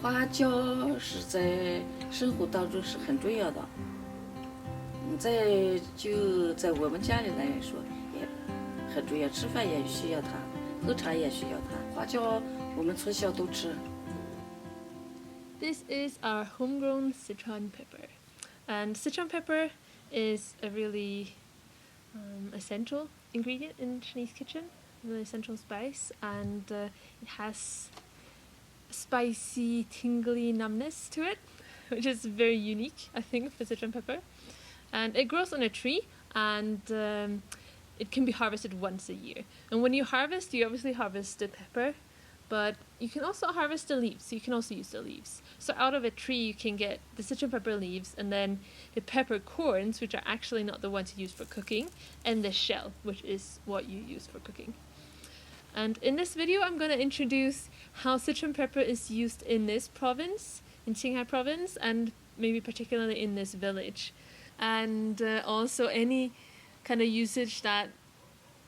花椒是在生活当中是很重要的，在我们家里来说也很重要，吃饭也需要它，喝茶也需要它。花椒我们从小都吃。This is our homegrown Sichuan pepper, and Sichuan pepper is a really essential ingredient in Chinese kitchen, really essential spice, and it has spicy, tingly numbness to it, which is very unique, I think, for Sichuan pepper. And it grows on a tree, and it can be harvested once a year. And when you harvest, you obviously harvest the pepper, but you can also harvest the leaves, so you can also use the leaves. So out of a tree you can get the Sichuan pepper leaves, and then the peppercorns, which are actually not the ones you use for cooking, and the shell, which is what you use for cooking. And in this video I'm going to introduce how Sichuan pepper is used in this province, in Qinghai province, and maybe particularly in this village. And also any kind of usage that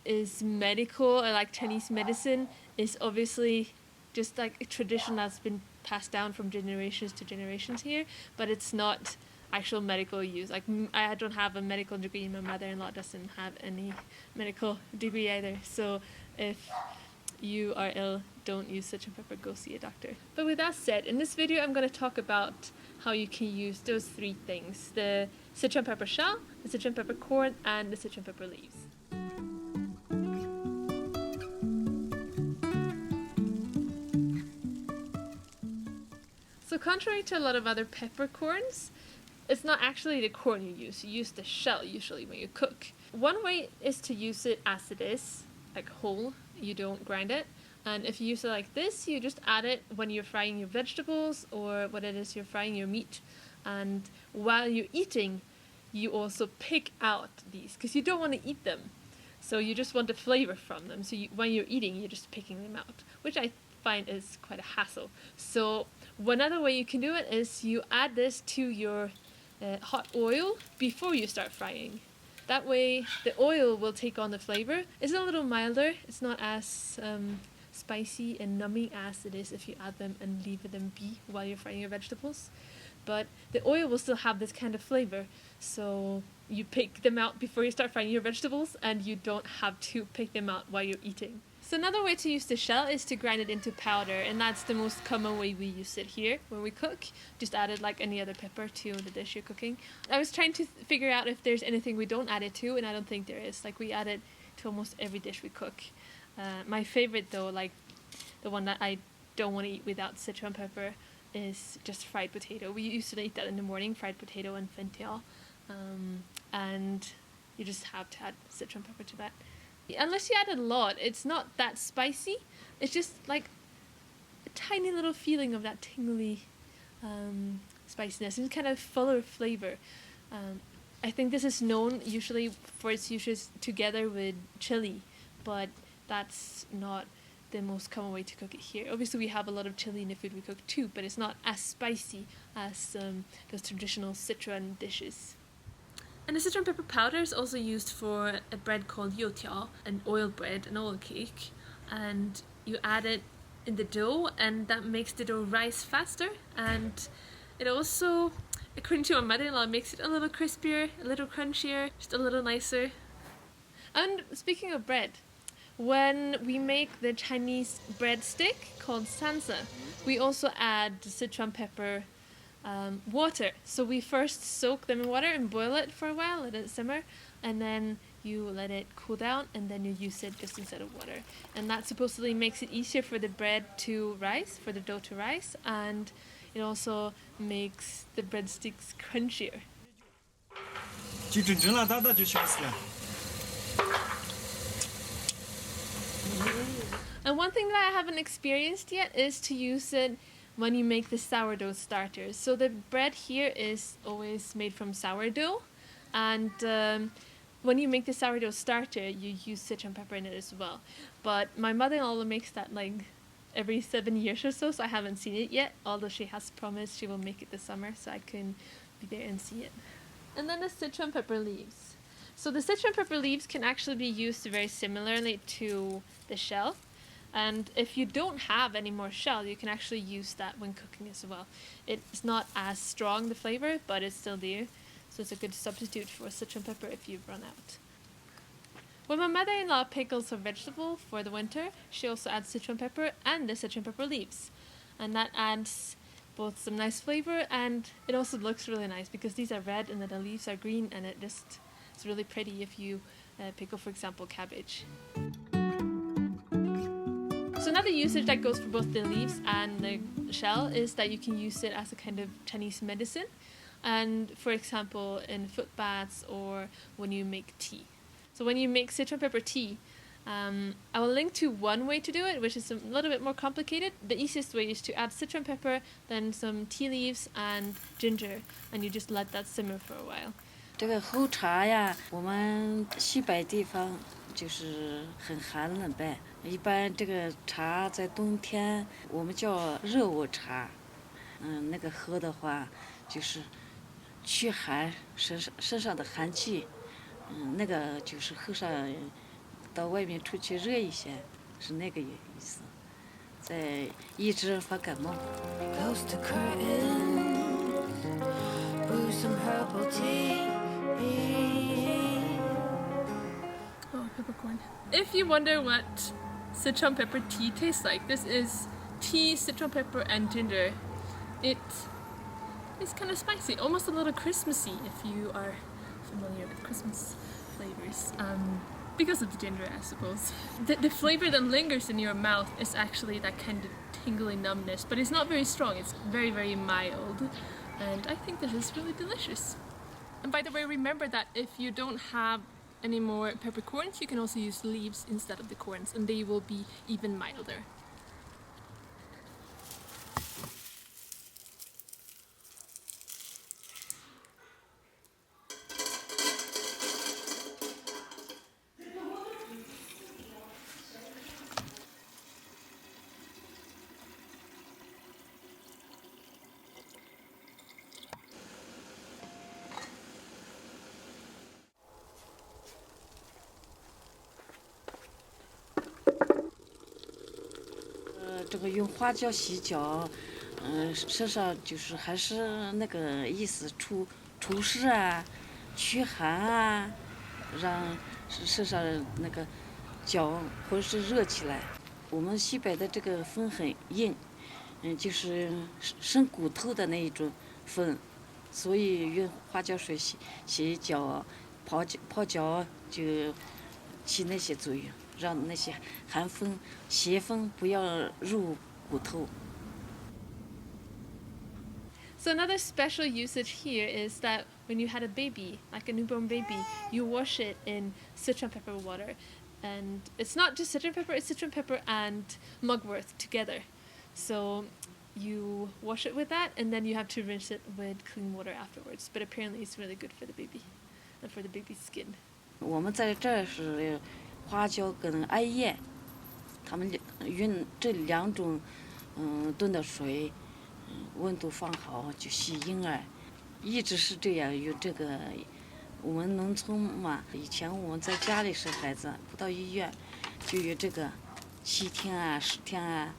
is medical or like Chinese medicine is obviously just like a tradition that's been passed down from generations to generations here, but it's not actual medical use. Like I don't have a medical degree, my mother-in-law doesn't have any medical degree either, so if you are ill, don't use Sichuan pepper, go see a doctor. But with that said, in this video I'm going to talk about how you can use those three things: the Sichuan pepper shell, the Sichuan peppercorn, and the Sichuan pepper leaves. So contrary to a lot of other peppercorns, it's not actually the corn you use the shell usually when you cook. One way is to use it as it is, like whole, you don't grind it. And if you use it like this, you just add it when you're frying your vegetables or what it is you're frying your meat. And while you're eating, you also pick out these, because you don't want to eat them. So you just want the flavor from them. So when you're eating, you're just picking them out, which I find is quite a hassle. So one other way you can do it is you add this to your hot oil before you start frying. That way the oil will take on the flavor. It's a little milder. It's not as spicy and numbing as it is if you add them and leave them be while you're frying your vegetables. But the oil will still have this kind of flavor, so you pick them out before you start frying your vegetables, and you don't have to pick them out while you're eating. So another way to use the shell is to grind it into powder, and that's the most common way we use it here when we cook. Just add it like any other pepper to the dish you're cooking. I was trying to figure out if there's anything we don't add it to, and I don't think there is. Like we add it to almost every dish we cook. My favorite though, like the one that I don't want to eat without Sichuan pepper, is just fried potato. We used to eat that in the morning, fried potato and fentiao, and you just have to add Sichuan pepper to that. Unless you add a lot, it's not that spicy. It's just like a tiny little feeling of that tingly spiciness and kind of fuller flavor. I think this is known usually for its uses together with chili, but that's not the most common way to cook it here. Obviously we have a lot of chili in the food we cook too, but it's not as spicy as those traditional Sichuan dishes. And the Sichuan pepper powder is also used for a bread called youtiao, an oil bread, an oil cake, and you add it in the dough, and that makes the dough rise faster, and it also, according to my mother-in-law, makes it a little crispier, a little crunchier, just a little nicer. And speaking of bread, when we make the Chinese breadstick called sansa, we also add Sichuan pepper water. So we first soak them in water and boil it for a while, let it simmer, and then you let it cool down, and then you use it just instead of water. And that supposedly makes it easier for the bread to rise, for the dough to rise, and it also makes the breadsticks crunchier. And one thing that I haven't experienced yet is to use it when you make the sourdough starters. So the bread here is always made from sourdough, and when you make the sourdough starter, you use Sichuan pepper in it as well. But my mother-in-law makes that like every 7 years or so, so I haven't seen it yet, although she has promised she will make it this summer, so I can be there and see it. And then the Sichuan pepper leaves. So the Sichuan pepper leaves can actually be used very similarly to the shell. And if you don't have any more shell, you can actually use that when cooking as well. It's not as strong, the flavor, but it's still there. So it's a good substitute for Sichuan pepper if you've run out. When my mother-in-law pickles her vegetable for the winter, she also adds Sichuan pepper and the Sichuan pepper leaves. And that adds both some nice flavor, and it also looks really nice because these are red and then the leaves are green, and it's really pretty if you pickle, for example, cabbage. So another usage that goes for both the leaves and the shell is that you can use it as a kind of Chinese medicine, and for example in foot baths or when you make tea. So when you make Sichuan pepper tea, I will link to one way to do it, which is a little bit more complicated. The easiest way is to add Sichuan pepper, then some tea leaves and ginger, and you just let that simmer for a while. 这个红茶呀，我们西北地方就是很寒冷呗。一般这个茶在冬天我们叫热窝茶，那个喝的话就是驱寒，身上的寒气，那个就是喝上到外面出去热一些，是那个意思，在抑制发感冒。Close the curtains, brew some herbal tea. Oh, peppercorn. If you wonder what Sichuan pepper tea tastes like, this is tea, Sichuan pepper, and ginger. It is kind of spicy, almost a little Christmassy if you are familiar with Christmas flavors. Because of the ginger, I suppose. The flavor that lingers in your mouth is actually that kind of tingly numbness, but it's not very strong. It's very, very mild, and I think this is really delicious. And by the way, remember that if you don't have any more peppercorns, you can also use leaves instead of the corns, and they will be even milder. 这个用花椒洗脚，身上就是还是那个意思，除湿啊，驱寒啊，让身上那个脚或者是热起来。我们西北的这个风很硬，就是生骨头的那一种风，所以用花椒水洗脚、泡脚就起那些作用。 让那些寒风、邪风不要入骨头。 So another special usage here is that when you had a baby, like a newborn baby, you wash it in Sichuan pepper water. And it's not just Sichuan pepper, it's Sichuan pepper and mugwort together. So you wash it with that, and then you have to rinse it with clean water afterwards. But apparently it's really good for the baby and for the baby's skin. 我们在这儿是 花椒跟艾叶，他们用这两种，炖的水，温度放好就洗婴儿，一直是这样用这个。我们农村嘛，以前我们在家里生孩子，不到医院，就用这个，7天啊、10天啊，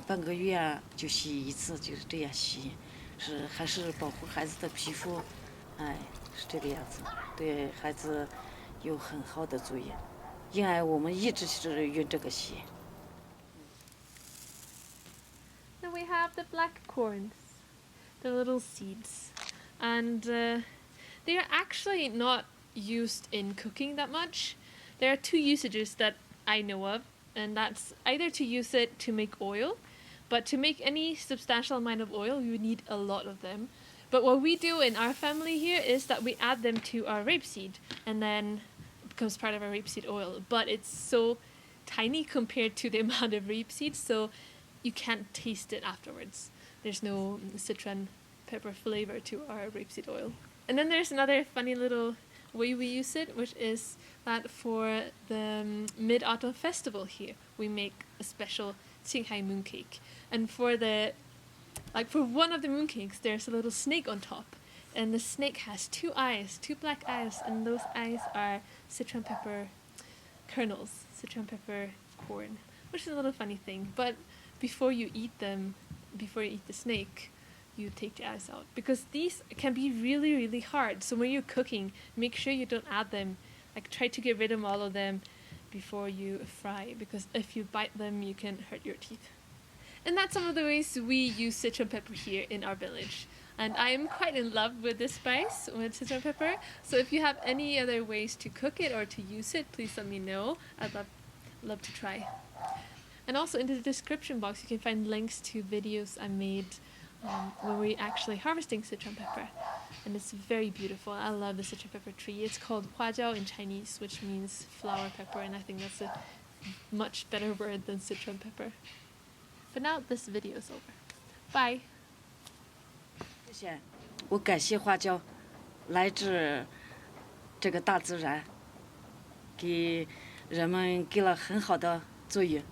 半个月啊就洗一次，就是这样洗，是还是保护孩子的皮肤，哎，是这个样子，对孩子有很好的作用。 因为我们一直是用这个洗。 Then we have the black corns, the little seeds, and they are actually not used in cooking that much. There are two usages that I know of, and that's either to use it to make oil, but to make any substantial amount of oil, you would need a lot of them. But what we do in our family here is that we add them to our rapeseed, and then becomes part of our rapeseed oil, but it's so tiny compared to the amount of rapeseed, so you can't taste it afterwards. There's no Sichuan pepper flavor to our rapeseed oil. And then there's another funny little way we use it, which is that for the Mid-Autumn Festival here, we make a special Qinghai mooncake. And for one of the mooncakes, there's a little snake on top. And the snake has 2 eyes, 2 black eyes, and those eyes are Sichuan pepper kernels, Sichuan pepper corn. which is a little funny thing. But before you eat them, before you eat the snake, you take the eyes out, because these can be really, really hard. So when you're cooking, make sure you don't add them. Like, try to get rid of all of them before you fry, because if you bite them, you can hurt your teeth. And that's some of the ways we use Sichuan pepper here in our village. And I am quite in love with this spice, with Sichuan pepper. So if you have any other ways to cook it or to use it, please let me know. I'd love to try. And also in the description box, you can find links to videos I made when we're actually harvesting Sichuan pepper. And it's very beautiful. I love the Sichuan pepper tree. It's called huajiao in Chinese, which means flower pepper, and I think that's a much better word than Sichuan pepper. But now this video is over. Bye! 谢谢，我感谢花椒，来自这个大自然，给人们给了很好的作用。